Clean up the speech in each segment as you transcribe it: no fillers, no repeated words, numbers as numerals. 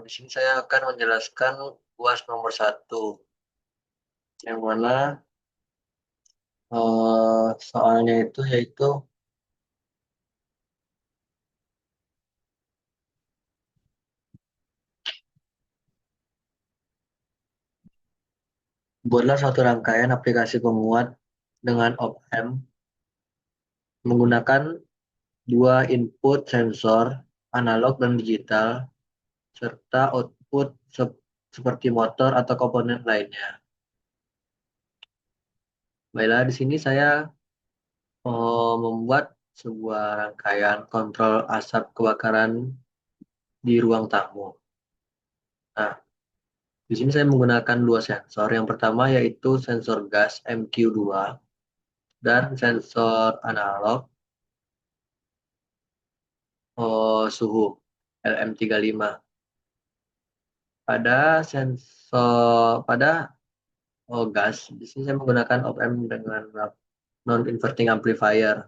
Di sini saya akan menjelaskan UAS nomor satu, yang mana soalnya itu yaitu buatlah suatu rangkaian aplikasi penguat dengan op-amp menggunakan dua input sensor analog dan digital serta output seperti motor atau komponen lainnya. Baiklah, di sini saya membuat sebuah rangkaian kontrol asap kebakaran di ruang tamu. Nah, di sini saya menggunakan dua sensor. Yang pertama yaitu sensor gas MQ2 dan sensor analog suhu LM35. Pada gas, di sini saya menggunakan op-amp dengan non-inverting amplifier,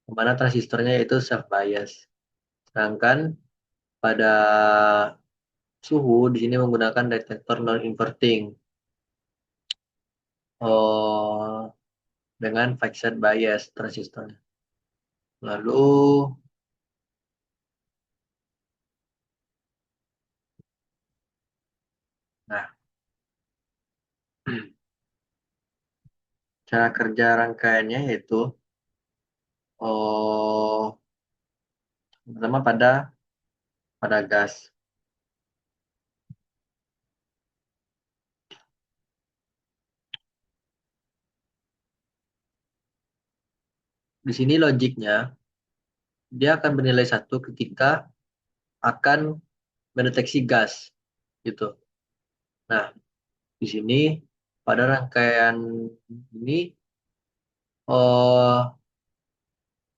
di mana transistornya yaitu self bias. Sedangkan pada suhu di sini menggunakan detektor non-inverting dengan fixed bias transistornya. Lalu, nah, cara kerja rangkaiannya yaitu oh, pertama pada gas. Di sini logiknya dia akan bernilai satu ketika akan mendeteksi gas gitu. Nah, di sini pada rangkaian ini oh,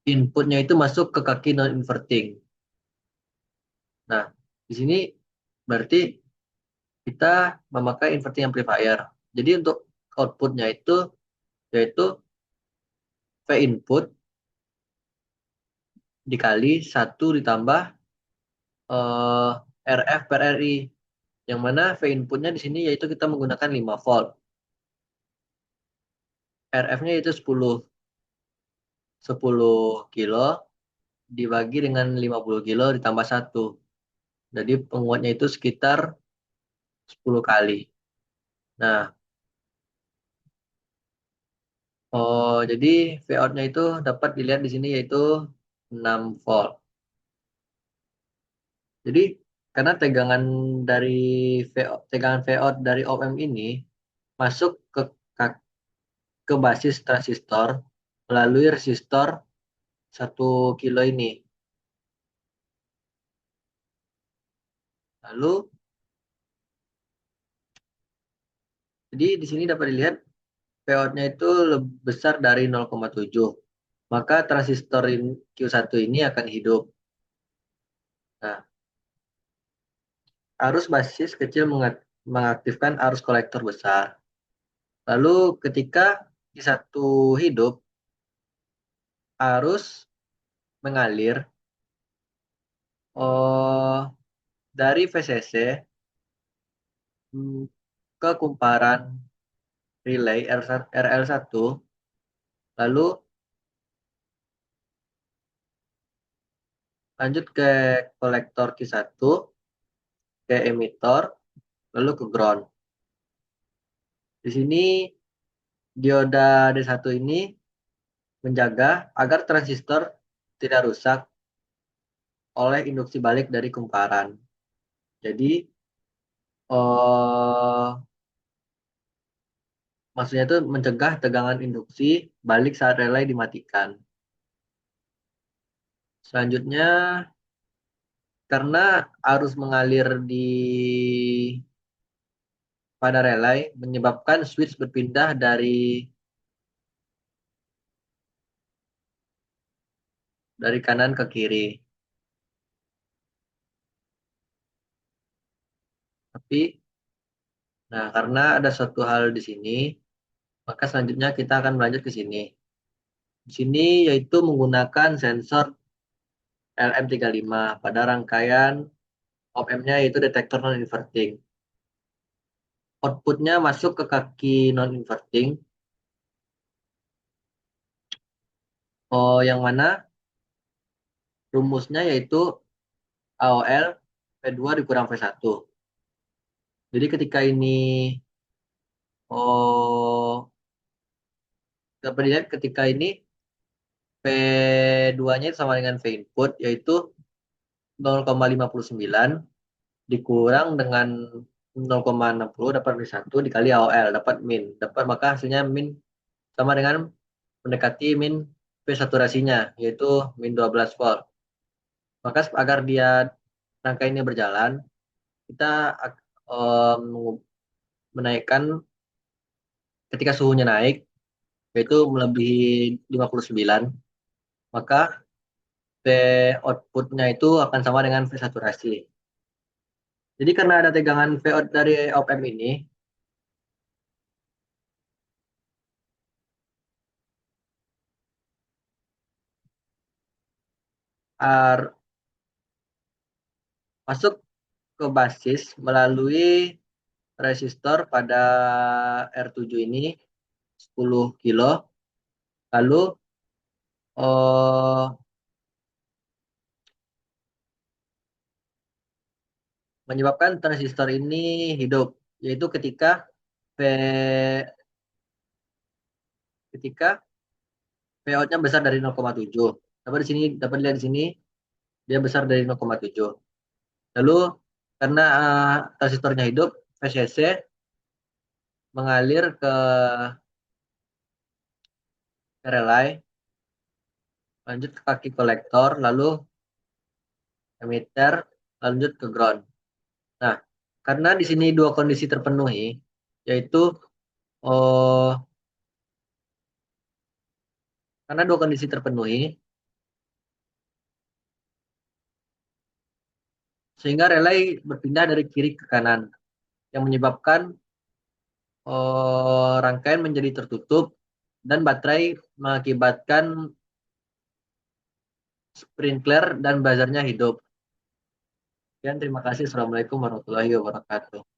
inputnya itu masuk ke kaki non inverting. Nah, di sini berarti kita memakai inverting amplifier. Jadi untuk outputnya itu yaitu V input dikali satu ditambah eh, RF per RI, yang mana V inputnya di sini yaitu kita menggunakan 5 volt. RF-nya yaitu 10 kilo dibagi dengan 50 kilo ditambah satu. Jadi penguatnya itu sekitar 10 kali. Nah, jadi V out-nya itu dapat dilihat di sini yaitu 6 volt. Jadi karena dari tegangan V out dari op-amp ini masuk ke basis transistor melalui resistor 1 kilo ini. Lalu, jadi di sini dapat dilihat P-outnya itu lebih besar dari 0,7. Maka transistor Q1 ini akan hidup. Nah, arus basis kecil mengaktifkan arus kolektor besar. Lalu ketika Q1 hidup, arus mengalir oh, dari VCC ke kumparan relay RL1, lalu lanjut ke kolektor Q1, ke emitor, lalu ke ground. Di sini dioda D1 ini menjaga agar transistor tidak rusak oleh induksi balik dari kumparan. Jadi, eh, maksudnya itu mencegah tegangan induksi balik saat relay dimatikan. Selanjutnya, karena arus mengalir pada relay menyebabkan switch berpindah dari kanan ke kiri. Tapi, nah karena ada suatu hal di sini, maka selanjutnya kita akan melanjut ke sini. Di sini yaitu menggunakan sensor LM35 pada rangkaian Op-M-nya itu detektor non-inverting. Outputnya masuk ke kaki non-inverting. Oh, yang mana rumusnya yaitu AOL V2 dikurang V1. Jadi ketika ini oh dapat dilihat ketika ini V2-nya sama dengan V input yaitu 0,59 dikurang dengan 0,60 dapat V1 dikali AOL dapat min. Dapat maka hasilnya min sama dengan mendekati min V saturasinya yaitu min 12 volt. Maka agar dia rangka ini berjalan, kita menaikkan ketika suhunya naik yaitu melebihi 59, maka V outputnya itu akan sama dengan V saturasi. Jadi karena ada tegangan V out dari op-amp ini, ar- masuk ke basis melalui resistor pada R7 ini 10 kilo, lalu eh, menyebabkan transistor ini hidup, yaitu V ketika V out-nya besar dari 0,7. Dapat dilihat di sini dia besar dari 0,7. Lalu karena transistornya hidup, VCC mengalir ke relay, lanjut ke kaki kolektor, lalu emitter, lanjut ke ground. Nah, karena di sini dua kondisi terpenuhi, yaitu oh, karena dua kondisi terpenuhi, sehingga relay berpindah dari kiri ke kanan, yang menyebabkan rangkaian menjadi tertutup dan baterai mengakibatkan sprinkler dan buzzernya hidup. Sekian, terima kasih. Assalamualaikum warahmatullahi wabarakatuh.